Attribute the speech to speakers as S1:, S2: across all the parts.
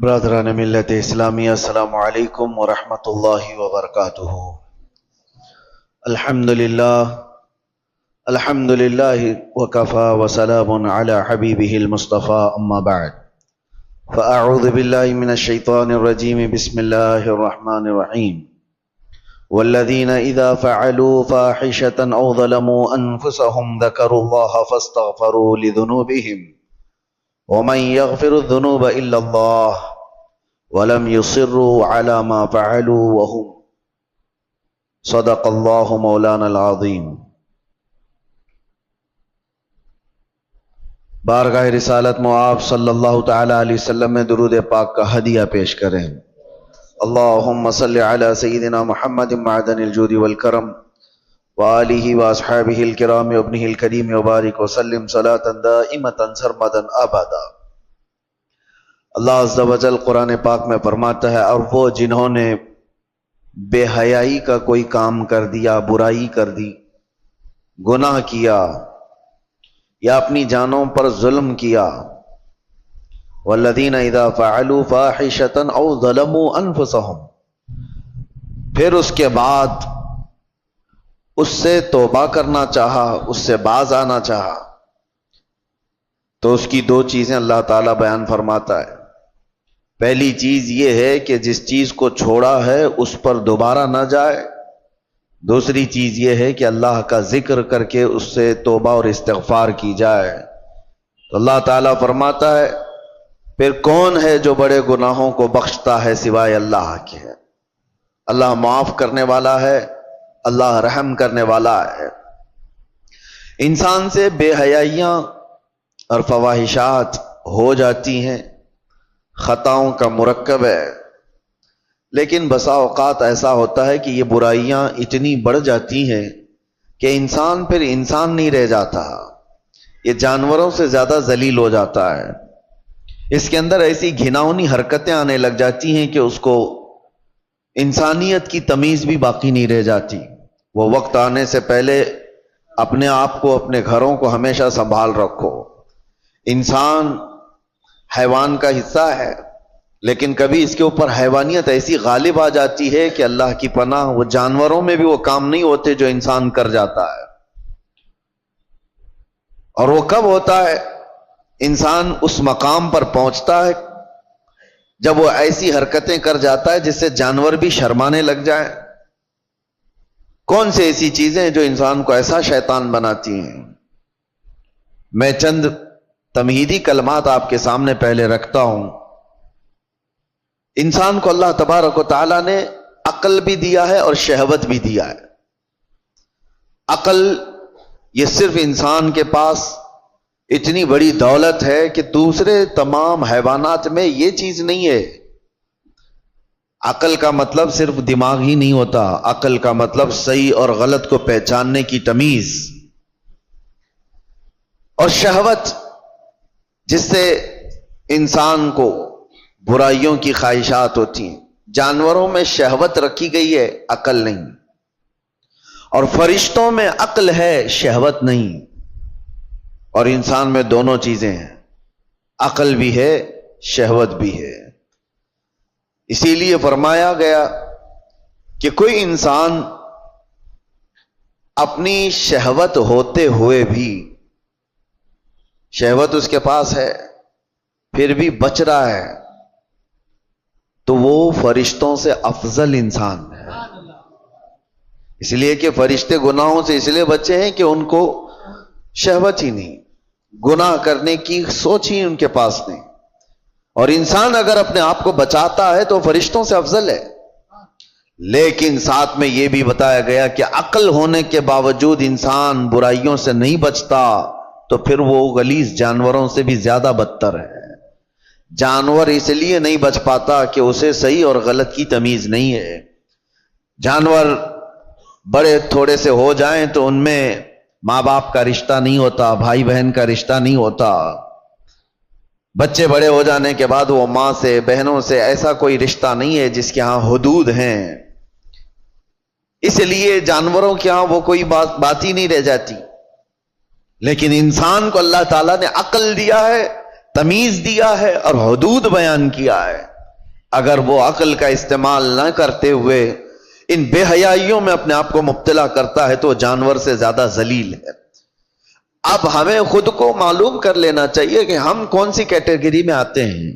S1: برادران ملت اسلامی، السلام علیکم ورحمۃ اللہ وبرکاتہ۔ الحمدللہ وکفى وسلام علی حبیبہ المصطفى، اما بعد فاعوذ باللہ من الشیطان الرجیم، بسم اللہ الرحمن الرحیم۔ والذین اذا فعلوا فاحشة او ظلموا انفسهم ذکروا اللہ فاستغفروا لذنوبہم ومن يغفر الذنوب الا اللہ ولم يصروا على ما فعلوا وهم صدق اللہ مولانا العظیم۔ بارگاہ رسالت معاف صلی اللہ تعالی علیہ وسلم میں درود پاک کا ہدیہ پیش کریں۔ اللہم صلی علی سیدنا محمد معدن الجود والکرم وآلہ واصحابہ الکرام وابنہ الکریم وبارک وسلم صلاة دائمتا سرمدا ابدا۔ اللہ عز و جل قرآن پاک میں فرماتا ہے، اور وہ جنہوں نے بے حیائی کا کوئی کام کر دیا، برائی کر دی، گناہ کیا یا اپنی جانوں پر ظلم کیا، والذین اذا فعلوا فاحشة او ظلموا انفسهم، پھر اس کے بعد اس سے توبہ کرنا چاہا، اس سے باز آنا چاہا، تو اس کی دو چیزیں اللہ تعالیٰ بیان فرماتا ہے۔ پہلی چیز یہ ہے کہ جس چیز کو چھوڑا ہے اس پر دوبارہ نہ جائے۔ دوسری چیز یہ ہے کہ اللہ کا ذکر کر کے اس سے توبہ اور استغفار کی جائے۔ تو اللہ تعالیٰ فرماتا ہے، پھر کون ہے جو بڑے گناہوں کو بخشتا ہے سوائے اللہ کے؟ اللہ معاف کرنے والا ہے، اللہ رحم کرنے والا ہے۔ انسان سے بے حیائیاں اور فواحشات ہو جاتی ہیں، خطاؤں کا مرکب ہے، لیکن بسا اوقات ایسا ہوتا ہے کہ یہ برائیاں اتنی بڑھ جاتی ہیں کہ انسان پھر انسان نہیں رہ جاتا، یہ جانوروں سے زیادہ ذلیل ہو جاتا ہے۔ اس کے اندر ایسی گھناؤنی حرکتیں آنے لگ جاتی ہیں کہ اس کو انسانیت کی تمیز بھی باقی نہیں رہ جاتی۔ وہ وقت آنے سے پہلے اپنے آپ کو، اپنے گھروں کو ہمیشہ سنبھال رکھو۔ انسان حیوان کا حصہ ہے، لیکن کبھی اس کے اوپر حیوانیت ایسی غالب آ جاتی ہے کہ اللہ کی پناہ، وہ جانوروں میں بھی وہ کام نہیں ہوتے جو انسان کر جاتا ہے۔ اور وہ کب ہوتا ہے؟ انسان اس مقام پر پہنچتا ہے جب وہ ایسی حرکتیں کر جاتا ہے جس سے جانور بھی شرمانے لگ جائیں۔ کون سی ایسی چیزیں جو انسان کو ایسا شیطان بناتی ہیں؟ میں چند تمہیدی کلمات آپ کے سامنے پہلے رکھتا ہوں۔ انسان کو اللہ تبارک و تعالیٰ نے عقل بھی دیا ہے اور شہوت بھی دیا ہے۔ عقل یہ صرف انسان کے پاس اتنی بڑی دولت ہے کہ دوسرے تمام حیوانات میں یہ چیز نہیں ہے۔ عقل کا مطلب صرف دماغ ہی نہیں ہوتا، عقل کا مطلب صحیح اور غلط کو پہچاننے کی تمیز، اور شہوت جس سے انسان کو برائیوں کی خواہشات ہوتی ہیں۔ جانوروں میں شہوت رکھی گئی ہے، عقل نہیں، اور فرشتوں میں عقل ہے، شہوت نہیں۔ اور انسان میں دونوں چیزیں ہیں، عقل بھی ہے، شہوت بھی ہے۔ اسی لیے فرمایا گیا کہ کوئی انسان اپنی شہوت ہوتے ہوئے بھی، شہوت اس کے پاس ہے پھر بھی بچ رہا ہے، تو وہ فرشتوں سے افضل انسان ہے۔ اس لیے کہ فرشتے گناہوں سے اس لیے بچے ہیں کہ ان کو شہوت ہی نہیں، گناہ کرنے کی سوچ ہی ان کے پاس نہیں۔ اور انسان اگر اپنے آپ کو بچاتا ہے تو فرشتوں سے افضل ہے۔ لیکن ساتھ میں یہ بھی بتایا گیا کہ عقل ہونے کے باوجود انسان برائیوں سے نہیں بچتا تو پھر وہ غلیظ جانوروں سے بھی زیادہ بدتر ہے۔ جانور اس لیے نہیں بچ پاتا کہ اسے صحیح اور غلط کی تمیز نہیں ہے۔ جانور بڑے تھوڑے سے ہو جائیں تو ان میں ماں باپ کا رشتہ نہیں ہوتا، بھائی بہن کا رشتہ نہیں ہوتا۔ بچے بڑے ہو جانے کے بعد وہ ماں سے، بہنوں سے ایسا کوئی رشتہ نہیں ہے جس کے ہاں حدود ہیں۔ اس لیے جانوروں کے ہاں وہ کوئی بات ہی نہیں رہ جاتی۔ لیکن انسان کو اللہ تعالیٰ نے عقل دیا ہے، تمیز دیا ہے اور حدود بیان کیا ہے۔ اگر وہ عقل کا استعمال نہ کرتے ہوئے ان بے حیائیوں میں اپنے آپ کو مبتلا کرتا ہے تو وہ جانور سے زیادہ ذلیل ہے۔ اب ہمیں خود کو معلوم کر لینا چاہیے کہ ہم کون سی کیٹیگری میں آتے ہیں،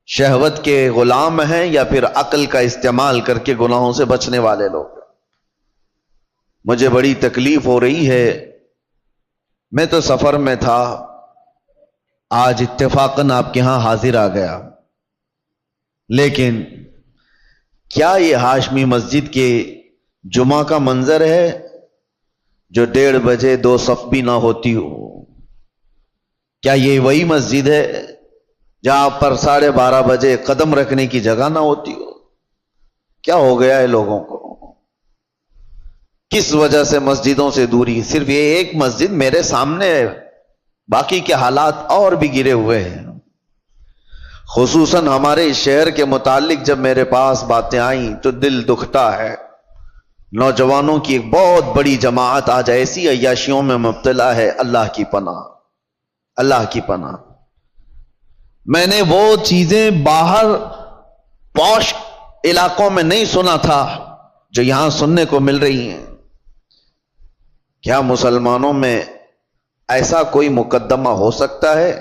S1: شہوت کے غلام ہیں یا پھر عقل کا استعمال کر کے گناہوں سے بچنے والے لوگ۔ مجھے بڑی تکلیف ہو رہی ہے، میں تو سفر میں تھا، آج اتفاقاً آپ کے ہاں حاضر آ گیا، لیکن کیا یہ ہاشمی مسجد کے جمعہ کا منظر ہے جو 1:30 بجے 2 صف بھی نہ ہوتی ہو؟ کیا یہ وہی مسجد ہے جہاں پر 12:30 بجے قدم رکھنے کی جگہ نہ ہوتی ہو؟ کیا ہو گیا ہے لوگوں کو؟ کس وجہ سے مسجدوں سے دوری؟ صرف یہ ایک مسجد میرے سامنے ہے، باقی کے حالات اور بھی گرے ہوئے ہیں۔ خصوصاً ہمارے اس شہر کے متعلق جب میرے پاس باتیں آئیں تو دل دکھتا ہے۔ نوجوانوں کی ایک بہت بڑی جماعت آج ایسی عیاشیوں میں مبتلا ہے، اللہ کی پناہ، اللہ کی پناہ۔ میں نے وہ چیزیں باہر پوش علاقوں میں نہیں سنا تھا جو یہاں سننے کو مل رہی ہیں۔ کیا مسلمانوں میں ایسا کوئی مقدمہ ہو سکتا ہے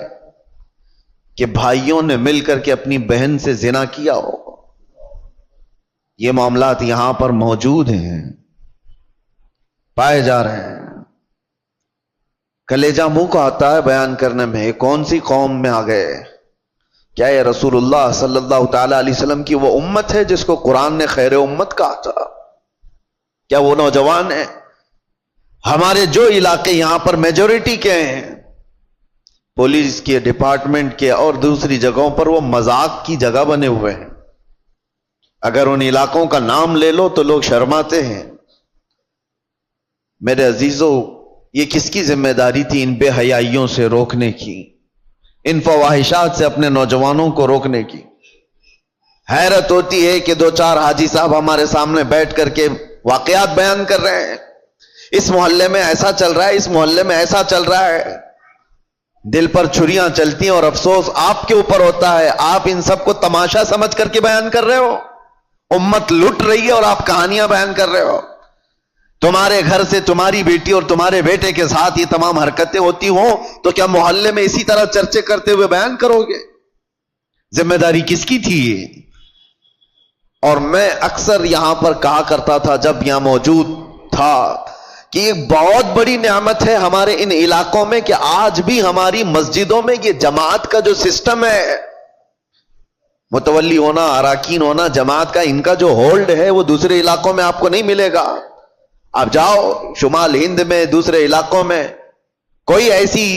S1: کہ بھائیوں نے مل کر کے اپنی بہن سے زنا کیا ہو؟ یہ معاملات یہاں پر موجود ہیں، پائے جا رہے ہیں۔ کلیجہ منہ کو آتا ہے بیان کرنے میں، یہ کون سی قوم میں آ گئے؟ کیا یہ رسول اللہ صلی اللہ تعالی علیہ وسلم کی وہ امت ہے جس کو قرآن نے خیر امت کہا تھا؟ کیا وہ نوجوان ہیں؟ ہمارے جو علاقے یہاں پر میجورٹی کے ہیں، پولیس کے ڈپارٹمنٹ کے اور دوسری جگہوں پر وہ مذاق کی جگہ بنے ہوئے ہیں۔ اگر ان علاقوں کا نام لے لو تو لوگ شرماتے ہیں۔ میرے عزیزوں، یہ کس کی ذمہ داری تھی ان بے حیائیوں سے روکنے کی، ان فواہشات سے اپنے نوجوانوں کو روکنے کی؟ حیرت ہوتی ہے کہ 2-4 حاجی صاحب ہمارے سامنے بیٹھ کر کے واقعات بیان کر رہے ہیں، اس محلے میں ایسا چل رہا ہے، اس محلے میں ایسا چل رہا ہے۔ دل پر چھریاں چلتی ہیں اور افسوس آپ کے اوپر ہوتا ہے، آپ ان سب کو تماشا سمجھ کر کے بیان کر رہے ہو۔ امت لٹ رہی ہے اور آپ کہانیاں بیان کر رہے ہو۔ تمہارے گھر سے تمہاری بیٹی اور تمہارے بیٹے کے ساتھ یہ تمام حرکتیں ہوتی ہوں تو کیا محلے میں اسی طرح چرچے کرتے ہوئے بیان کرو گے؟ ذمہ داری کس کی تھی یہ؟ اور میں اکثر یہاں پر کہا کرتا تھا جب یہاں موجود تھا کہ ایک بہت بڑی نعمت ہے ہمارے ان علاقوں میں کہ آج بھی ہماری مسجدوں میں یہ جماعت کا جو سسٹم ہے، متولی ہونا، اراکین ہونا، جماعت کا ان کا جو ہولڈ ہے وہ دوسرے علاقوں میں آپ کو نہیں ملے گا۔ آپ جاؤ شمال ہند میں، دوسرے علاقوں میں، کوئی ایسی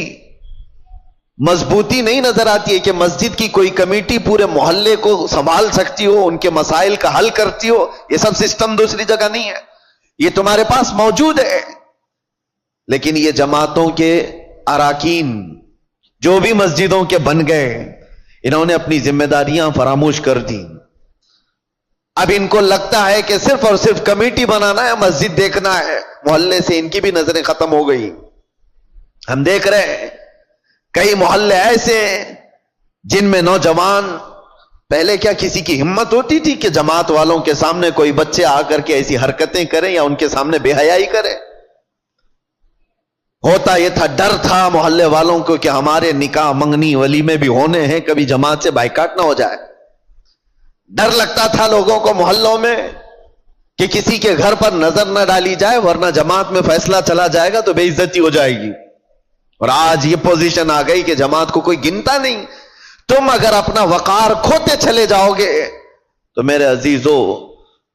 S1: مضبوطی نہیں نظر آتی ہے کہ مسجد کی کوئی کمیٹی پورے محلے کو سنبھال سکتی ہو، ان کے مسائل کا حل کرتی ہو۔ یہ سب سسٹم دوسری جگہ نہیں ہے، یہ تمہارے پاس موجود ہے۔ لیکن یہ جماعتوں کے اراکین جو بھی مسجدوں کے بن گئے، انہوں نے اپنی ذمہ داریاں فراموش کر دی۔ اب ان کو لگتا ہے کہ صرف اور صرف کمیٹی بنانا ہے، مسجد دیکھنا ہے۔ محلے سے ان کی بھی نظریں ختم ہو گئی۔ ہم دیکھ رہے ہیں کئی محلے ایسے ہیں جن میں نوجوان، پہلے کیا کسی کی ہمت ہوتی تھی کہ جماعت والوں کے سامنے کوئی بچے آ کر کے ایسی حرکتیں کریں یا ان کے سامنے بے حیائی کریں؟ ہوتا یہ تھا، ڈر تھا محلے والوں کو کہ ہمارے نکاح منگنی ولیمے بھی ہونے ہیں، کبھی جماعت سے بائیکاٹ نہ ہو جائے۔ ڈر لگتا تھا لوگوں کو محلوں میں کہ کسی کے گھر پر نظر نہ ڈالی جائے ورنہ جماعت میں فیصلہ چلا جائے گا تو بے عزتی ہو جائے گی۔ اور آج یہ پوزیشن آ گئی کہ جماعت کو کوئی گنتا نہیں۔ تم اگر اپنا وقار کھوتے چلے جاؤ گے تو میرے عزیزو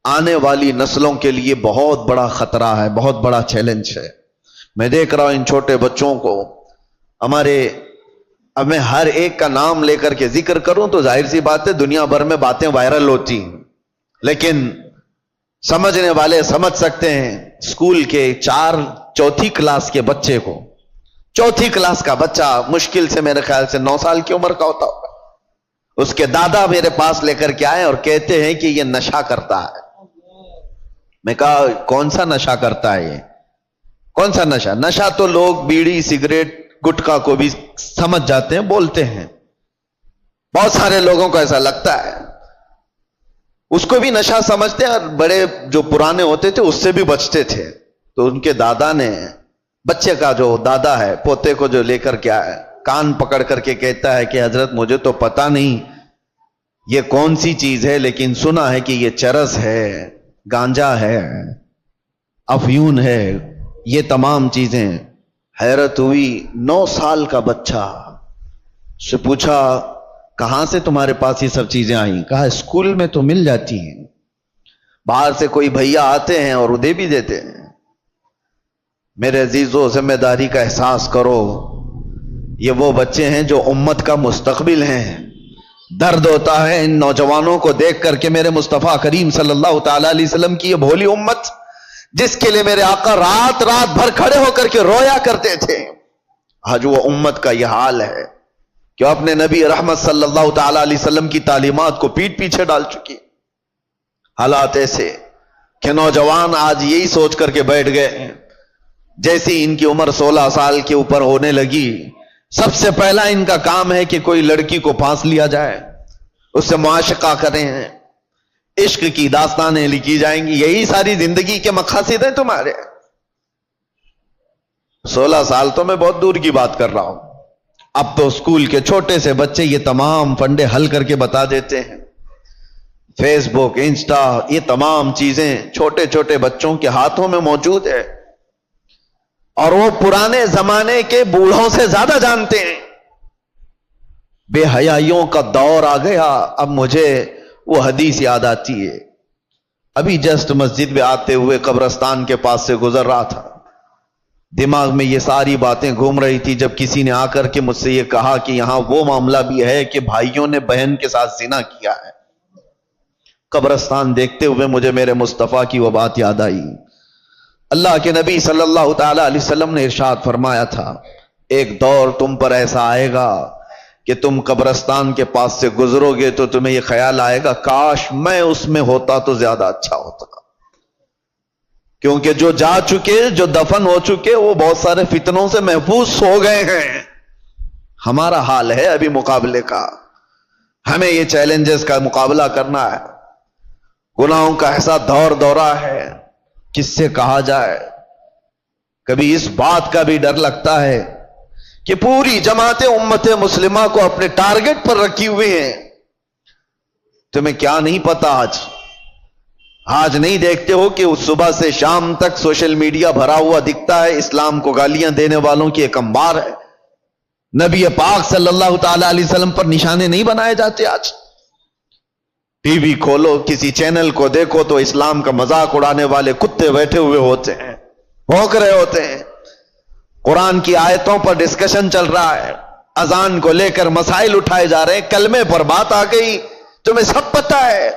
S1: آنے والی نسلوں کے لیے بہت بڑا خطرہ ہے، بہت بڑا چیلنج ہے۔ میں دیکھ رہا ہوں ان چھوٹے بچوں کو، ہمارے، اب میں ہر ایک کا نام لے کر کے ذکر کروں تو ظاہر سی بات ہے دنیا بھر میں باتیں وائرل ہوتی ہیں، لیکن سمجھنے والے سمجھ سکتے ہیں۔ اسکول کے چوتھی کلاس کے بچے کو، چوتھی کلاس کا بچہ مشکل سے میرے خیال سے 9 سال کی عمر کا ہوتا ہوگا، اس کے دادا میرے پاس لے کر کے آئے اور کہتے ہیں کہ یہ نشہ کرتا ہے۔ میں کہا کون سا نشہ کرتا ہے؟ یہ کون سا نشہ؟ نشہ تو لوگ بیڑی، سگریٹ، گٹکا کو بھی سمجھ جاتے ہیں، بولتے ہیں، بہت سارے لوگوں کو ایسا لگتا ہے۔ اس کو بھی نشہ سمجھتے اور بڑے جو پرانے ہوتے تھے اس سے بھی بچتے تھے. تو ان کے دادا نے, بچے کا جو دادا ہے پوتے کو جو لے کر کے آیا, کان پکڑ کر کے کہتا ہے کہ حضرت مجھے تو پتا نہیں یہ کون سی چیز ہے, لیکن سنا ہے کہ یہ چرس ہے, گانجا ہے, افیون ہے, یہ تمام چیزیں. حیرت ہوئی. 9 سال کا بچہ سے پوچھا کہاں سے تمہارے پاس یہ سب چیزیں آئیں؟ کہا اسکول میں تو مل جاتی ہیں, باہر سے کوئی بھیا آتے ہیں اور دے بھی دیتے ہیں. میرے عزیزو, ذمہ داری کا احساس کرو. یہ وہ بچے ہیں جو امت کا مستقبل ہیں. درد ہوتا ہے ان نوجوانوں کو دیکھ کر کے میرے مصطفیٰ کریم صلی اللہ تعالی علیہ وسلم کی یہ بھولی امت, جس کے لیے میرے آقا رات رات بھر کھڑے ہو کر کے رویا کرتے تھے, آج وہ امت کا یہ حال ہے کہ اپنے نبی رحمت صلی اللہ تعالی علیہ وسلم کی تعلیمات کو پیٹ پیچھے ڈال چکی. حالات ایسے کہ نوجوان آج یہی سوچ کر کے بیٹھ گئے ہیں, جیسی ان کی عمر 16 سال کے اوپر ہونے لگی, سب سے پہلا ان کا کام ہے کہ کوئی لڑکی کو پھانس لیا جائے, اس سے معاشقہ کریں, عشق کی داستانیں لکھی جائیں گی. یہی ساری زندگی کے مقاصد ہیں تمہارے. 16 سال تو میں بہت دور کی بات کر رہا ہوں, اب تو اسکول کے چھوٹے سے بچے یہ تمام فنڈے حل کر کے بتا دیتے ہیں. فیس بک, انسٹا, یہ تمام چیزیں چھوٹے چھوٹے بچوں کے ہاتھوں میں موجود ہے, اور وہ پرانے زمانے کے بوڑھوں سے زیادہ جانتے ہیں. بے حیائیوں کا دور آ گیا. اب مجھے وہ حدیث یاد آتی ہے, ابھی جسٹ مسجد میں آتے ہوئے قبرستان کے پاس سے گزر رہا تھا, دماغ میں یہ ساری باتیں گھوم رہی تھی, جب کسی نے آ کر کے مجھ سے یہ کہا کہ یہاں وہ معاملہ بھی ہے کہ بھائیوں نے بہن کے ساتھ زنا کیا ہے. قبرستان دیکھتے ہوئے مجھے میرے مصطفیٰ کی وہ بات یاد آئی. اللہ کے نبی صلی اللہ تعالی علیہ وسلم نے ارشاد فرمایا تھا, ایک دور تم پر ایسا آئے گا کہ تم قبرستان کے پاس سے گزرو گے تو تمہیں یہ خیال آئے گا کاش میں اس میں ہوتا تو زیادہ اچھا ہوتا, کیونکہ جو جا چکے, جو دفن ہو چکے, وہ بہت سارے فتنوں سے محفوظ ہو گئے ہیں. ہمارا حال ہے ابھی مقابلے کا, ہمیں یہ چیلنجز کا مقابلہ کرنا ہے. گناہوں کا ایسا دور دورہ ہے, کس سے کہا جائے. کبھی اس بات کا بھی ڈر لگتا ہے کہ پوری جماعت امت مسلمہ کو اپنے ٹارگٹ پر رکھی ہوئی ہیں. تمہیں کیا نہیں پتا, آج نہیں دیکھتے ہو کہ اس صبح سے شام تک سوشل میڈیا بھرا ہوا دکھتا ہے, اسلام کو گالیاں دینے والوں کی ایک انبار ہے. نبی پاک صلی اللہ تعالی علیہ وسلم پر نشانے نہیں بنائے جاتے. آج ٹی وی کھولو, کسی چینل کو دیکھو تو اسلام کا مذاق اڑانے والے کتے بیٹھے ہوئے ہوتے ہیں, بھونک رہے ہوتے ہیں. قرآن کی آیتوں پر ڈسکشن چل رہا ہے, اذان کو لے کر مسائل اٹھائے جا رہے ہیں, کلمے پر بات آ گئی, تمہیں سب پتا ہے.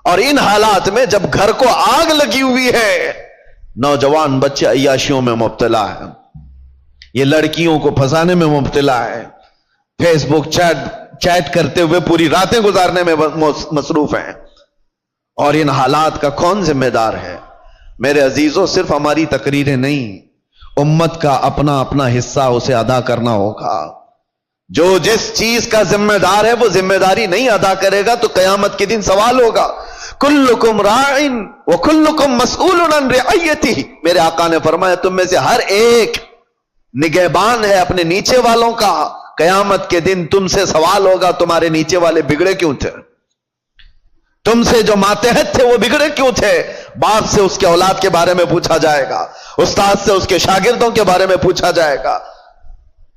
S1: اور ان حالات میں جب گھر کو آگ لگی ہوئی ہے, نوجوان بچے عیاشیوں میں مبتلا ہیں, یہ لڑکیوں کو پھنسانے میں مبتلا ہے, فیس بک چیٹ کرتے ہوئے پوری راتیں گزارنے میں مصروف ہیں. اور ان حالات کا کون ذمہ دار ہے؟ میرے عزیزوں, صرف ہماری تقریریں نہیں, امت کا اپنا اپنا حصہ اسے ادا کرنا ہوگا. جو جس چیز کا ذمہ دار ہے وہ ذمہ داری نہیں ادا کرے گا تو قیامت کے دن سوال ہوگا. کلکم راعٍ وکلکم مسئول عن رعیتہ. میرے آقا نے فرمایا تم میں سے ہر ایک نگہبان ہے اپنے نیچے والوں کا. قیامت کے دن تم سے سوال ہوگا تمہارے نیچے والے بگڑے کیوں تھے, تم سے جو ماتحت تھے وہ بگڑے کیوں تھے. باپ سے اس کے اولاد کے بارے میں پوچھا جائے گا, استاد سے اس کے شاگردوں کے بارے میں پوچھا جائے گا,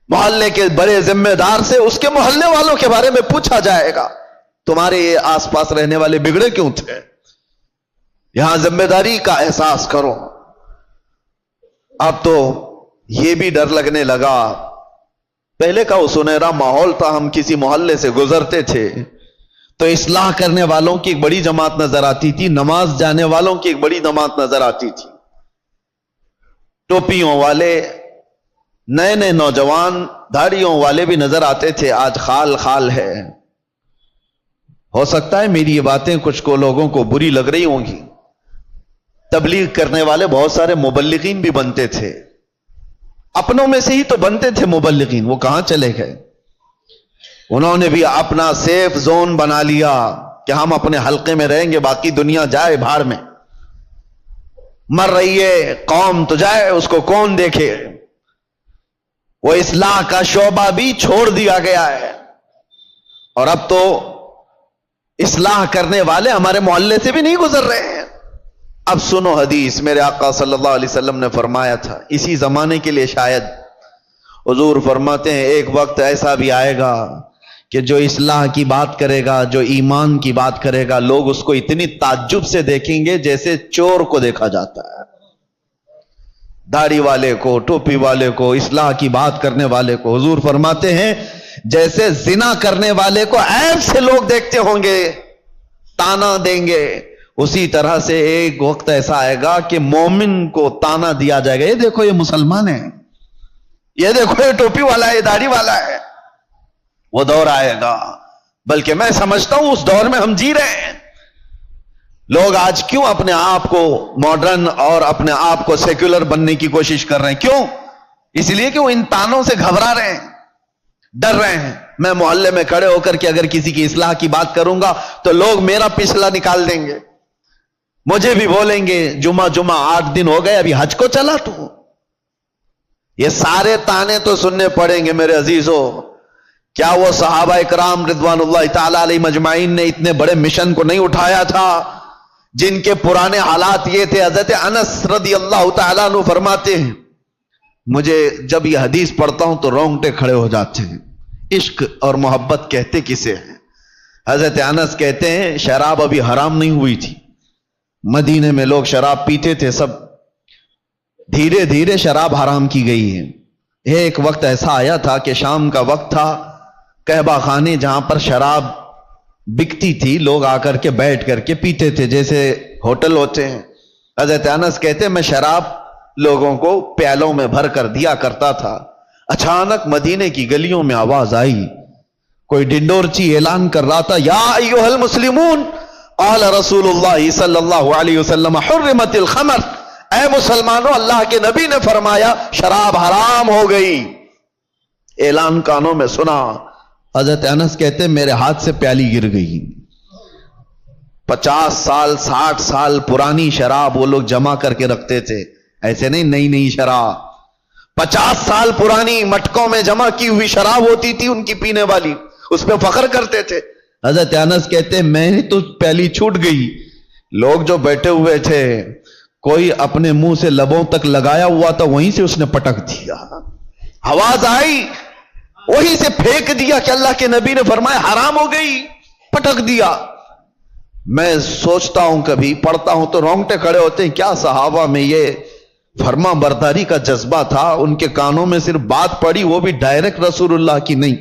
S1: محلے کے بڑے ذمہ دار سے اس کے محلے والوں کے بارے میں پوچھا جائے گا تمہارے یہ آس پاس رہنے والے بگڑے کیوں تھے. یہاں ذمہ داری کا احساس کرو. اب تو یہ بھی ڈر لگنے لگا, پہلے کا وہ سنہرا ماحول تھا, ہم کسی محلے سے گزرتے تھے تو اصلاح کرنے والوں کی ایک بڑی جماعت نظر آتی تھی, نماز جانے والوں کی ایک بڑی جماعت نظر آتی تھی, ٹوپیوں والے, نئے نئے نوجوان داڑھیوں والے بھی نظر آتے تھے. آج خال خال ہے. ہو سکتا ہے میری یہ باتیں کچھ کو لوگوں کو بری لگ رہی ہوں گی. تبلیغ کرنے والے بہت سارے مبلغین بھی بنتے تھے, اپنوں میں سے ہی تو بنتے تھے مبلغین, وہ کہاں چلے گئے؟ انہوں نے بھی اپنا سیف زون بنا لیا, کہ ہم اپنے حلقے میں رہیں گے، باقی دنیا جائے بھاڑ میں، مر رہی ہے قوم تو جائے، اس کو کون دیکھے۔ وہ اصلاح کا شعبہ بھی چھوڑ دیا گیا ہے، اور اب تو اصلاح کرنے والے ہمارے محلے سے بھی نہیں گزر رہے ہیں۔ اب سنو حدیث، میرے آقا صلی اللہ علیہ وسلم نے فرمایا تھا، اسی زمانے کے لیے شاید، حضور فرماتے ہیں ایک وقت ایسا بھی آئے گا کہ جو اصلاح کی بات کرے گا، جو ایمان کی بات کرے گا، لوگ اس کو اتنی تعجب سے دیکھیں گے جیسے چور کو دیکھا جاتا ہے۔ داڑھی والے کو، ٹوپی والے کو، اصلاح کی بات کرنے والے کو، حضور فرماتے ہیں جیسے زنا کرنے والے کو عیب سے لوگ دیکھتے ہوں گے، تانا دیں گے، اسی طرح سے ایک وقت ایسا آئے گا کہ مومن کو تانا دیا جائے گا، یہ دیکھو یہ مسلمان ہے، یہ دیکھو یہ ٹوپی والا ہے، یہ داڑھی والا ہے۔ وہ دور آئے گا، بلکہ میں سمجھتا ہوں اس دور میں ہم جی رہے ہیں۔ لوگ آج کیوں اپنے آپ کو ماڈرن اور اپنے آپ کو سیکولر بننے کی کوشش کر رہے ہیں؟ کیوں؟ اس لیے کہ وہ ان تانوں سے گھبرا رہے ہیں، ڈر رہے ہیں۔ میں محلے میں کھڑے ہو کر کے اگر کسی کی اصلاح کی بات کروں گا تو لوگ میرا پچھلا نکال دیں گے، مجھے بھی بولیں گے جمعہ 8 دن ہو گئے ابھی حج کو چلا تو۔ یہ سارے تانے تو سننے پڑیں گے میرے عزیزوں۔ کیا وہ صحابہ اکرام رضوان اللہ تعالی علیہ مجمعین نے اتنے بڑے مشن کو نہیں اٹھایا تھا جن کے پرانے حالات یہ تھے؟ حضرت انس رضی اللہ تعالیٰ عنہ فرماتے ہیں، مجھے جب یہ حدیث پڑھتا ہوں تو رونگٹے کھڑے ہو جاتے ہیں۔ عشق اور محبت کہتے کسے ہیں؟ حضرت انس کہتے ہیں شراب ابھی حرام نہیں ہوئی تھی، مدینے میں لوگ شراب پیتے تھے، سب دھیرے دھیرے شراب حرام کی گئی ہے۔ ایک وقت ایسا آیا تھا کہ شام کا وقت تھا، قہبہ خانے جہاں پر شراب بکتی تھی لوگ آ کر کے بیٹھ کر کے پیتے تھے جیسے ہوٹل ہوتے ہیں۔ حضرت انس کہتے میں شراب لوگوں کو پیالوں میں بھر کر دیا کرتا تھا۔ اچانک مدینے کی گلیوں میں آواز آئی، کوئی ڈنڈورچی اعلان کر رہا تھا، یا ایھا المسلمون قال رسول اللہ صلی اللہ علیہ وسلم حرمت الخمر، اے مسلمانوں اللہ کے نبی نے فرمایا شراب حرام ہو گئی۔ اعلان کانوں میں سنا، حضرت انس کہتے میرے ہاتھ سے پیالی گر گئی۔ 50 سال 60 سال پرانی شراب وہ لوگ جمع کر کے رکھتے تھے، ایسے نہیں نئی نئی شراب، 50 سال پرانی مٹکوں میں جمع کی ہوئی شراب ہوتی تھی ان کی پینے والی، اس پہ فخر کرتے تھے۔ حضرت انس کہتے میں نے تو پیالی چھوٹ گئی، لوگ جو بیٹھے ہوئے تھے کوئی اپنے منہ سے لبوں تک لگایا ہوا تھا وہیں سے اس نے پٹک دیا، آواز آئی وہیں سے پھینک دیا کہ اللہ کے نبی نے فرمایا حرام ہو گئی، پٹک دیا۔ میں سوچتا ہوں کبھی پڑھتا ہوں تو رونگٹے کھڑے ہوتے ہیں، کیا صحابہ میں یہ فرما برداری کا جذبہ تھا؟ ان کے کانوں میں صرف بات پڑی، وہ بھی ڈائریکٹ رسول اللہ کی نہیں،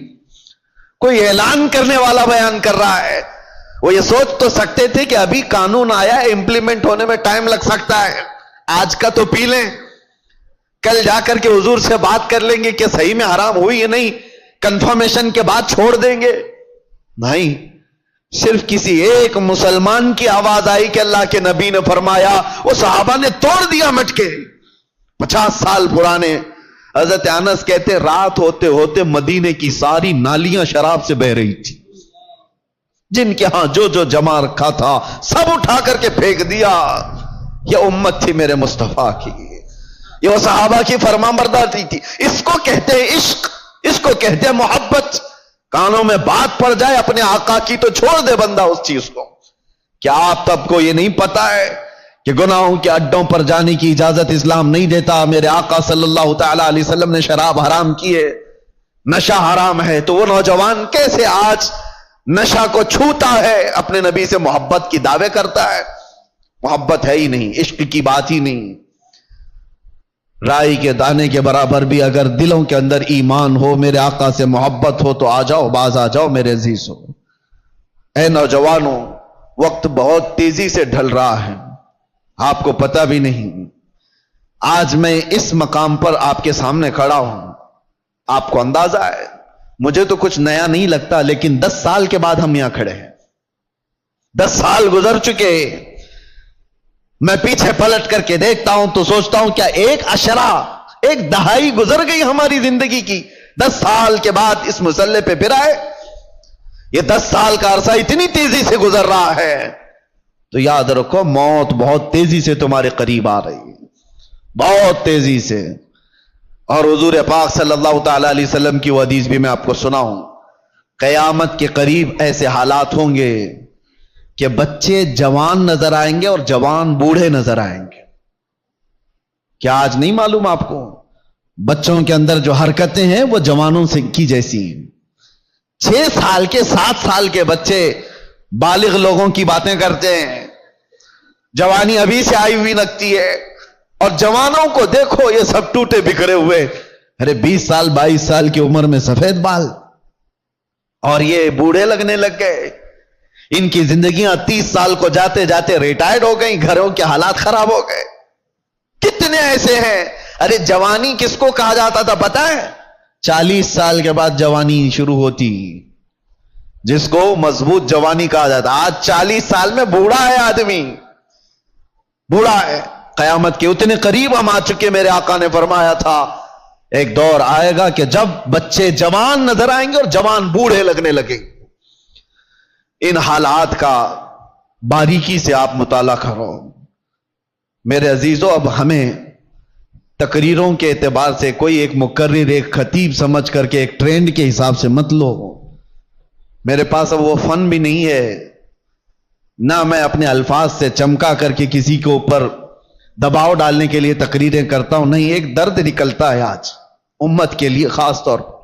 S1: کوئی اعلان کرنے والا بیان کر رہا ہے۔ وہ یہ سوچ تو سکتے تھے کہ ابھی قانون آیا ہے، امپلیمنٹ ہونے میں ٹائم لگ سکتا ہے، آج کا تو پی لیں، کل جا کر کے حضور سے بات کر لیں گے کہ صحیح میں حرام ہوئی یا نہیں، کنفرمیشن کے بعد چھوڑ دیں گے۔ نہیں، صرف کسی ایک مسلمان کی آواز آئی کہ اللہ کے نبی نے فرمایا، وہ صحابہ نے توڑ دیا مٹکے، 50 سال پرانے۔ حضرت انس کہتے رات ہوتے ہوتے مدینے کی ساری نالیاں شراب سے بہ رہی تھی، جن کے ہاں جو جو جمع رکھا تھا سب اٹھا کر کے پھینک دیا۔ یہ امت تھی میرے مصطفیٰ کی، یہ وہ صحابہ کی فرمانبرداری تھی۔ اس کو کہتے ہیں عشق، اس کو کہتے ہیں محبت۔ کانوں میں بات پڑ جائے اپنے آقا کی تو چھوڑ دے بندہ اس چیز کو۔ کیا آپ تب کو یہ نہیں پتا ہے کہ گناہوں کے اڈوں پر جانے کی اجازت اسلام نہیں دیتا؟ میرے آقا صلی اللہ تعالی علیہ وسلم نے شراب حرام کی ہے، نشہ حرام ہے، تو وہ نوجوان کیسے آج نشہ کو چھوتا ہے، اپنے نبی سے محبت کی دعوے کرتا ہے؟ محبت ہے ہی نہیں، عشق کی بات ہی نہیں۔ رائی کے دانے کے برابر بھی اگر دلوں کے اندر ایمان ہو، میرے آقا سے محبت ہو تو آ جاؤ، باز آ جاؤ میرے عزیزو۔ اے نوجوانوں، وقت بہت تیزی سے ڈھل رہا ہے، آپ کو پتہ بھی نہیں۔ آج میں اس مقام پر آپ کے سامنے کھڑا ہوں، آپ کو اندازہ ہے مجھے تو کچھ نیا نہیں لگتا، لیکن 10 سال کے بعد ہم یہاں کھڑے ہیں، 10 سال گزر چکے۔ میں پیچھے پلٹ کر کے دیکھتا ہوں تو سوچتا ہوں کیا ایک عشرہ، ایک دہائی گزر گئی ہماری زندگی کی، 10 سال کے بعد اس مسئلے پہ پھر آئے۔ یہ 10 سال کا عرصہ اتنی تیزی سے گزر رہا ہے تو یاد رکھو موت بہت تیزی سے تمہارے قریب آ رہی ہے، بہت تیزی سے۔ اور حضور پاک صلی اللہ تعالی علیہ وسلم کی وہ حدیث بھی میں آپ کو سناؤں، قیامت کے قریب ایسے حالات ہوں گے کہ بچے جوان نظر آئیں گے اور جوان بوڑھے نظر آئیں گے۔ کیا آج نہیں معلوم آپ کو؟ بچوں کے اندر جو حرکتیں ہیں وہ جوانوں سے کی جیسی ہیں۔ 6 سال کے 7 سال کے بچے بالغ لوگوں کی باتیں کرتے ہیں، جوانی ابھی سے آئی ہوئی لگتی ہے، اور جوانوں کو دیکھو یہ سب ٹوٹے بکھرے ہوئے، ارے 20 سال 22 سال کی عمر میں سفید بال، اور یہ بوڑھے لگنے لگ گئے۔ ان کی زندگیاں 30 سال کو جاتے جاتے ریٹائرڈ ہو گئیں، گھروں کے حالات خراب ہو گئے۔ کتنے ایسے ہیں؟ ارے جوانی کس کو کہا جاتا تھا پتہ ہے؟ 40 سال کے بعد جوانی شروع ہوتی، جس کو مضبوط جوانی کہا جاتا۔ آج 40 سال میں بوڑھا ہے آدمی، بوڑھا ہے۔ قیامت کے اتنے قریب ہم آ چکے، میرے آقا نے فرمایا تھا ایک دور آئے گا کہ جب بچے جوان نظر آئیں گے اور جوان بوڑھے لگنے لگیں گے۔ ان حالات کا باریکی سے آپ مطالعہ کرو میرے عزیزو۔ اب ہمیں تقریروں کے اعتبار سے کوئی ایک مقرر ایک خطیب سمجھ کر کے ایک ٹرینڈ کے حساب سے مت لو۔ میرے پاس اب وہ فن بھی نہیں ہے، نہ میں اپنے الفاظ سے چمکا کر کے کسی کے اوپر دباؤ ڈالنے کے لیے تقریریں کرتا ہوں، نہیں، ایک درد نکلتا ہے آج امت کے لیے خاص طور پر۔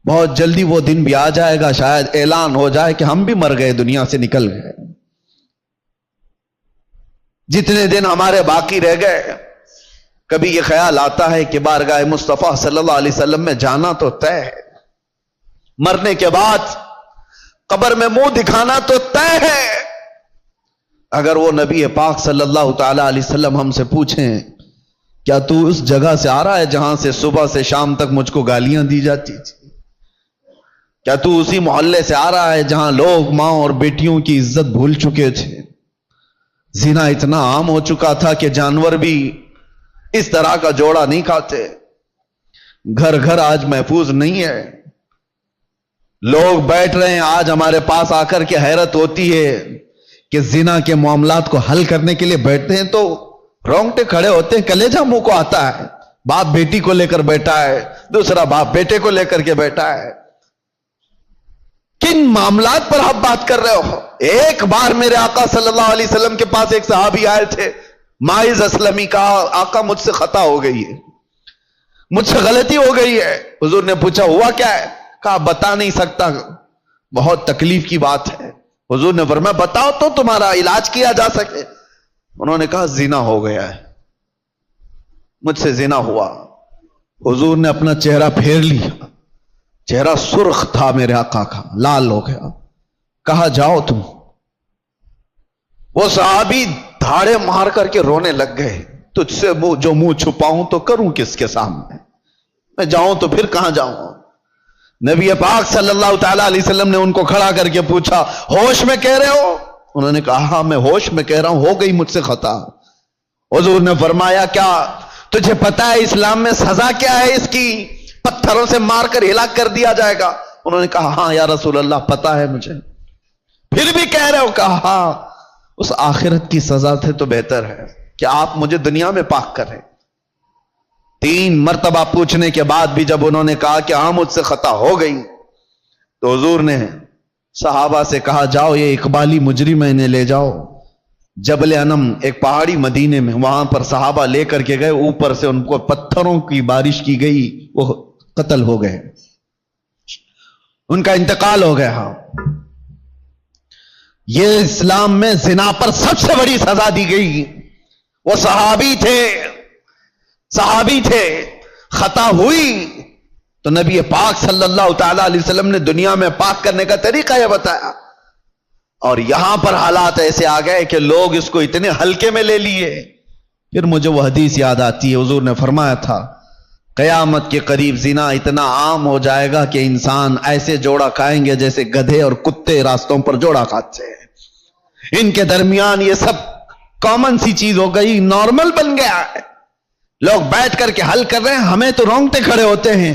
S1: بہت جلدی وہ دن بھی آ جائے گا، شاید اعلان ہو جائے کہ ہم بھی مر گئے، دنیا سے نکل گئے۔ جتنے دن ہمارے باقی رہ گئے، کبھی یہ خیال آتا ہے کہ بارگاہ مصطفیٰ صلی اللہ علیہ وسلم میں جانا تو طے ہے، مرنے کے بعد قبر میں منہ دکھانا تو طے ہے۔ اگر وہ نبی پاک صلی اللہ تعالی علیہ وسلم ہم سے پوچھیں کیا تو اس جگہ سے آ رہا ہے جہاں سے صبح سے شام تک مجھ کو گالیاں دی جاتی تھی؟ کیا تو اسی محلے سے آ رہا ہے جہاں لوگ ماں اور بیٹیوں کی عزت بھول چکے تھے؟ زنا اتنا عام ہو چکا تھا کہ جانور بھی اس طرح کا جوڑا نہیں کھاتے۔ گھر گھر آج محفوظ نہیں ہے، لوگ بیٹھ رہے ہیں آج ہمارے پاس آ کر کے حیرت ہوتی ہے کہ زنا کے معاملات کو حل کرنے کے لیے بیٹھتے ہیں تو رونگٹے کھڑے ہوتے ہیں، کلیجہ منہ کو آتا ہے۔ باپ بیٹی کو لے کر بیٹھا ہے، دوسرا باپ بیٹے کو لے کر کے بیٹھا ہے۔ کن معاملات پر آپ بات کر رہے ہو؟ ایک بار میرے آقا صلی اللہ علیہ وسلم کے پاس ایک صحابی آئے تھے، ماعز اسلمی، کہا آقا مجھ سے خطا ہو گئی ہے، مجھ سے غلطی ہو گئی ہے۔ حضور نے پوچھا ہوا کیا ہے؟ کہا بتا نہیں سکتا، بہت تکلیف کی بات ہے۔ حضور نے فرمایا بتاؤ تو تمہارا علاج کیا جا سکے۔ انہوں نے کہا زنا ہو گیا ہے، مجھ سے زنا ہوا۔ حضور نے اپنا چہرہ پھیر لیا، چہرہ سرخ تھا میرے آقا کا، لال ہو گیا۔ کہا جاؤ تم۔ وہ صحابی دھاڑے مار کر کے رونے لگ گئے، تجھ سے جو منہ چھپاؤں تو کروں کس کے سامنے؟ میں جاؤں تو پھر کہاں جاؤں؟ نبی پاک صلی اللہ تعالی علیہ وسلم نے ان کو کھڑا کر کے پوچھا ہوش میں کہہ رہے ہو؟ انہوں نے کہا ہاں میں ہوش میں کہہ رہا ہوں، ہو گئی مجھ سے خطا۔ حضور نے فرمایا کیا تجھے پتا ہے اسلام میں سزا کیا ہے اس کی؟ پتھروں سے مار کر ہلاک کر دیا جائے گا۔ انہوں نے کہا ہاں یا رسول اللہ پتا ہے مجھے۔ پھر بھی کہہ رہے ہو؟ کہا ہاں، اس آخرت کی سزا سے تو بہتر ہے کہ آپ مجھے دنیا میں پاک کریں۔ 3 مرتبہ پوچھنے کے بعد بھی جب انہوں نے کہا کہ ہاں مجھ سے خطا ہو گئی، تو حضور نے صحابہ سے کہا جاؤ یہ اقبالی مجرم انہیں لے جاؤ جبل انم، ایک پہاڑی مدینے میں، وہاں پر صحابہ لے کر کے گئے، اوپر سے ان کو پتھروں کی بارش کی گئی، وہ قتل ہو گئے، ان کا انتقال ہو گیا۔ یہ اسلام میں زنا پر سب سے بڑی سزا دی گئی۔ وہ صحابی تھے، خطا ہوئی تو نبی پاک صلی اللہ تعالی علیہ وسلم نے دنیا میں پاک کرنے کا طریقہ یہ بتایا، اور یہاں پر حالات ایسے آ گئے کہ لوگ اس کو اتنے ہلکے میں لے لیے۔ پھر مجھے وہ حدیث یاد آتی ہے، حضور نے فرمایا تھا قیامت کے قریب زنا اتنا عام ہو جائے گا کہ انسان ایسے جوڑا کھائیں گے جیسے گدھے اور کتے راستوں پر جوڑا کھاتے ہیں۔ ان کے درمیان یہ سب کامن سی چیز ہو گئی، نارمل بن گیا ہے، لوگ بیٹھ کر کے حل کر رہے ہیں، ہمیں تو رونگٹے کھڑے ہوتے ہیں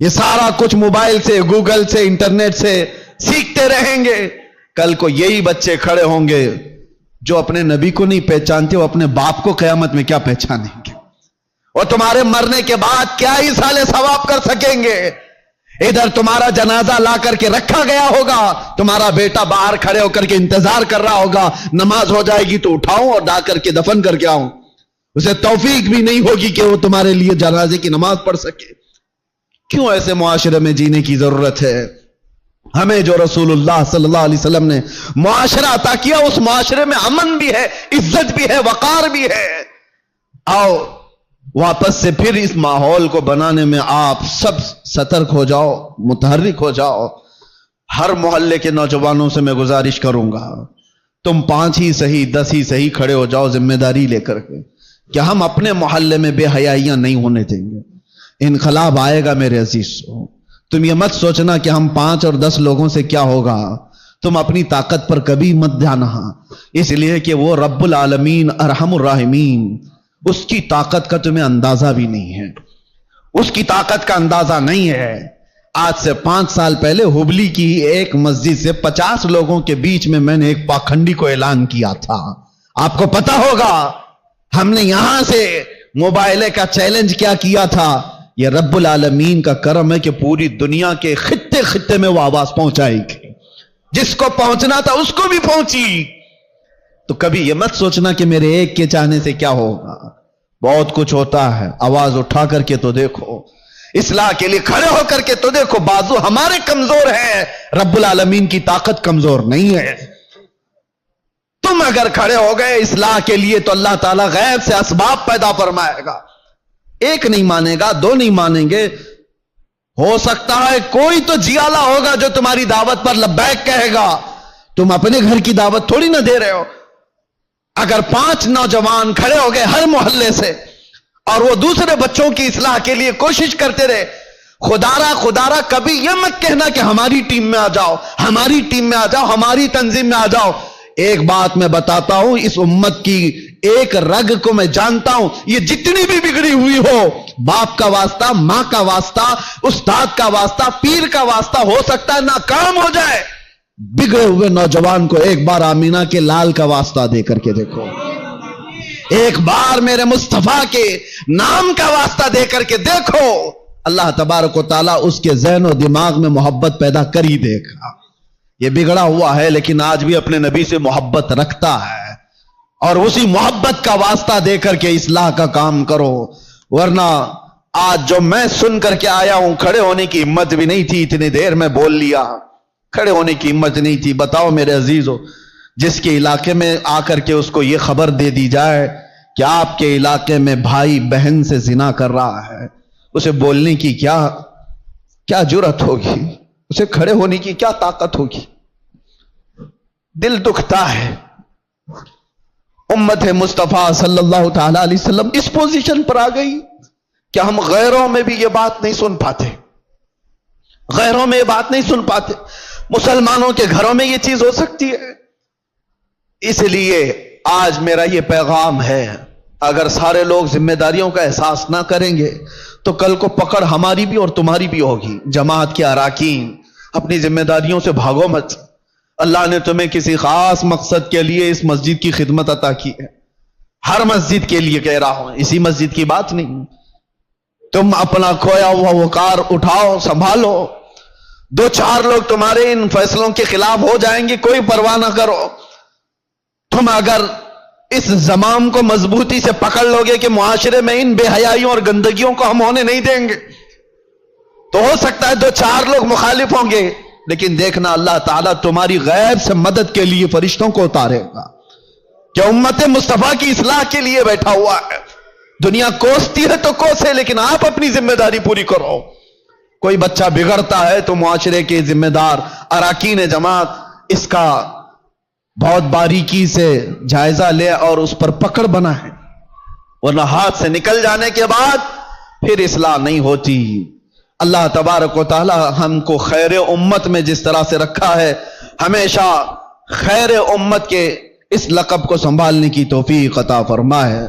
S1: یہ سارا کچھ موبائل سے، گوگل سے، انٹرنیٹ سے سیکھتے رہیں گے. کل کو یہی بچے کھڑے ہوں گے جو اپنے نبی کو نہیں پہچانتے، وہ اپنے باپ کو قیامت میں کیا پہچانیں گے؟ اور تمہارے مرنے کے بعد کیا ایصال ثواب کر سکیں گے؟ ادھر تمہارا جنازہ لا کر کے رکھا گیا ہوگا، تمہارا بیٹا باہر کھڑے ہو کر کے انتظار کر رہا ہوگا، نماز ہو جائے گی تو اٹھاؤں اور ڈا کر کے دفن کر کے آؤں. اسے توفیق بھی نہیں ہوگی کہ وہ تمہارے لیے جنازے کی نماز پڑھ سکے. کیوں ایسے معاشرے میں جینے کی ضرورت ہے؟ ہمیں جو رسول اللہ صلی اللہ علیہ وسلم نے معاشرہ عطا کیا، اس معاشرے میں امن بھی ہے، عزت بھی ہے، وقار بھی ہے. آؤ واپس سے پھر اس ماحول کو بنانے میں آپ سب سترک ہو جاؤ، متحرک ہو جاؤ. ہر محلے کے نوجوانوں سے میں گزارش کروں گا، تم 5 ہی صحیح 10 ہی صحیح کھڑے ہو جاؤ ذمہ داری لے کر کے کہ ہم اپنے محلے میں بے حیائیاں نہیں ہونے دیں گے. انقلاب آئے گا میرے عزیز. تم یہ مت سوچنا کہ ہم 5 اور 10 لوگوں سے کیا ہوگا. تم اپنی طاقت پر کبھی مت جانا، اس لیے کہ وہ رب العالمین ارحم الراحمین، اس کی طاقت کا تمہیں اندازہ بھی نہیں ہے، اس کی طاقت کا اندازہ نہیں ہے. آج سے 5 سال پہلے ہبلی کی ایک مسجد سے 50 لوگوں کے بیچ میں نے ایک پاکھنڈی کو اعلان کیا تھا. آپ کو پتا ہوگا ہم نے یہاں سے موبائلے کا چیلنج کیا کیا تھا. یہ رب العالمین کا کرم ہے کہ پوری دنیا کے خطے خطے میں وہ آواز پہنچائی گئی، جس کو پہنچنا تھا اس کو بھی پہنچی. تو کبھی یہ مت سوچنا کہ میرے ایک کے چاہنے سے کیا ہوگا. بہت کچھ ہوتا ہے. آواز اٹھا کر کے تو دیکھو، اصلاح کے لیے کھڑے ہو کر کے تو دیکھو. بازو ہمارے کمزور ہیں، رب العالمین کی طاقت کمزور نہیں ہے. تم اگر کھڑے ہو گئے اصلاح کے لیے تو اللہ تعالیٰ غیب سے اسباب پیدا فرمائے گا. ایک نہیں مانے گا، 2 نہیں مانیں گے، ہو سکتا ہے کوئی تو جیالا ہوگا جو تمہاری دعوت پر لبیک کہے گا. تم اپنے گھر کی دعوت تھوڑی نہ دے رہے ہو. اگر 5 نوجوان کھڑے ہو گئے ہر محلے سے اور وہ دوسرے بچوں کی اصلاح کے لیے کوشش کرتے رہے، خدارا کبھی یہ مت کہنا کہ ہماری ٹیم میں آ جاؤ، ہماری ٹیم میں آ جاؤ، ہماری تنظیم میں آ جاؤ. ایک بات میں بتاتا ہوں، اس امت کی ایک رگ کو میں جانتا ہوں، یہ جتنی بھی بگڑی ہوئی ہو، باپ کا واسطہ، ماں کا واسطہ، استاد کا واسطہ، پیر کا واسطہ، ہو سکتا ہے ناکام ہو جائے. بگڑے ہوئے نوجوان کو ایک بار آمینہ کے لال کا واسطہ دے کر کے دیکھو، ایک بار میرے مصطفیٰ کے نام کا واسطہ دے کر کے دیکھو. اللہ تبارک و تعالیٰ اس کے ذہن و دماغ میں محبت پیدا کر ہی دے گا. یہ بگڑا ہوا ہے لیکن آج بھی اپنے نبی سے محبت رکھتا ہے، اور اسی محبت کا واسطہ دے کر کے اصلاح کا کام کرو. ورنہ آج جو میں سن کر کے آیا ہوں، کھڑے ہونے کی ہمت بھی نہیں تھی، اتنی دیر میں بول لیا، کھڑے ہونے کی ہمت نہیں تھی. بتاؤ میرے عزیزو، جس کے علاقے میں آ کر کے اس کو یہ خبر دے دی جائے کہ آپ کے علاقے میں بھائی بہن سے زنا کر رہا ہے، اسے بولنے کی کیا جرأت ہوگی؟ اسے کھڑے ہونے کی کیا طاقت ہوگی؟ دل دکھتا ہے. امت مصطفیٰ صلی اللہ تعالی علیہ وسلم اس پوزیشن پر آ گئی کہ ہم غیروں میں بھی یہ بات نہیں سن پاتے، غیروں میں یہ بات نہیں سن پاتے. مسلمانوں کے گھروں میں یہ چیز ہو سکتی ہے. اس لیے آج میرا یہ پیغام ہے، اگر سارے لوگ ذمہ داریوں کا احساس نہ کریں گے تو کل کو پکڑ ہماری بھی اور تمہاری بھی ہوگی. جماعت کے اراکین، اپنی ذمہ داریوں سے بھاگو مت. اللہ نے تمہیں کسی خاص مقصد کے لیے اس مسجد کی خدمت عطا کی ہے. ہر مسجد کے لیے کہہ رہا ہوں، اسی مسجد کی بات نہیں. تم اپنا کھویا ہوا وقار اٹھاؤ، سنبھالو. 2-4 لوگ تمہارے ان فیصلوں کے خلاف ہو جائیں گے، کوئی پرواہ نہ کرو. تم اگر اس زمام کو مضبوطی سے پکڑ لو گے کہ معاشرے میں ان بے حیائیوں اور گندگیوں کو ہم ہونے نہیں دیں گے، تو ہو سکتا ہے 2-4 لوگ مخالف ہوں گے، لیکن دیکھنا اللہ تعالیٰ تمہاری غیب سے مدد کے لیے فرشتوں کو اتارے گا کہ امت مصطفیٰ کی اصلاح کے لیے بیٹھا ہوا ہے. دنیا کوستی ہے تو کوسے، لیکن آپ اپنی ذمہ داری پوری کرو. کوئی بچہ بگڑتا ہے تو معاشرے کے ذمہ دار اراکین جماعت اس کا بہت باریکی سے جائزہ لے اور اس پر پکڑ بنا ہے، ورنہ ہاتھ سے نکل جانے کے بعد پھر اصلاح نہیں ہوتی. اللہ تبارک و تعالی ہم کو خیر امت میں جس طرح سے رکھا ہے، ہمیشہ خیر امت کے اس لقب کو سنبھالنے کی توفیق عطا فرمائے.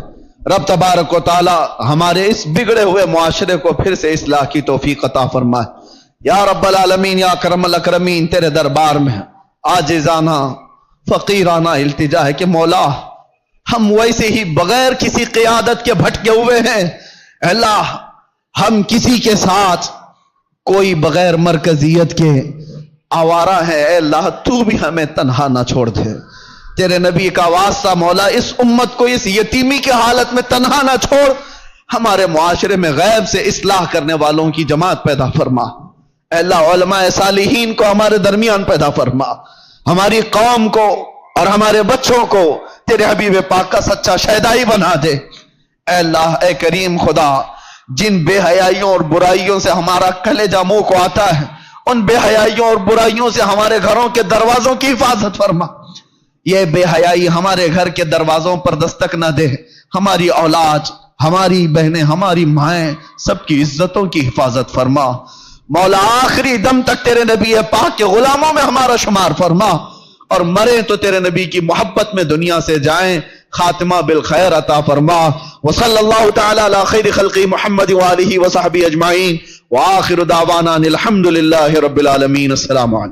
S1: رب تبارک و تعالی ہمارے اس بگڑے ہوئے معاشرے کو پھر سے اصلاح کی توفیق عطا فرمائے۔ یا رب العالمین، یا اکرم الاکرمین، تیرے دربار میں عاجزانہ فقیرانہ التجا ہے کہ مولا ہم ویسے ہی بغیر کسی قیادت کے بھٹکے ہوئے ہیں۔ اللہ ہم کسی کے ساتھ کوئی بغیر مرکزیت کے آوارہ ہے، اے اللہ تو بھی ہمیں تنہا نہ چھوڑ دے۔ تیرے نبی کا واسطہ مولا اس امت کو اس یتیمی کے حالت میں تنہا نہ چھوڑ، ہمارے معاشرے میں غیب سے اصلاح کرنے والوں کی جماعت پیدا فرما۔ اے اللہ علماء صالحین کو ہمارے درمیان پیدا فرما، ہماری قوم کو اور ہمارے بچوں کو تیرے حبیب پاک کا سچا شہدائی بنا دے۔ اے اللہ اے کریم خدا، جن بے حیائیوں اور برائیوں سے ہمارا کلیجہ منہ کو آتا ہے، ان بے حیائیوں اور برائیوں سے ہمارے گھروں کے دروازوں کی حفاظت فرما۔ یہ بے حیائی ہمارے گھر کے دروازوں پر دستک نہ دے، ہماری اولاد، ہماری بہنیں، ہماری مائیں، سب کی عزتوں کی حفاظت فرما۔ مولا آخری دم تک تیرے نبی پاک کے غلاموں میں ہمارا شمار فرما، اور مرے تو تیرے نبی کی محبت میں دنیا سے جائیں، خاتمہ بالخیر عطا فرما۔ وصلی اللہ تعالی علی خیر خلقی محمد وآلہ وصحبہ اجمعین، وآخر دعوانا الحمدللہ رب العالمین۔ السلام علیکم۔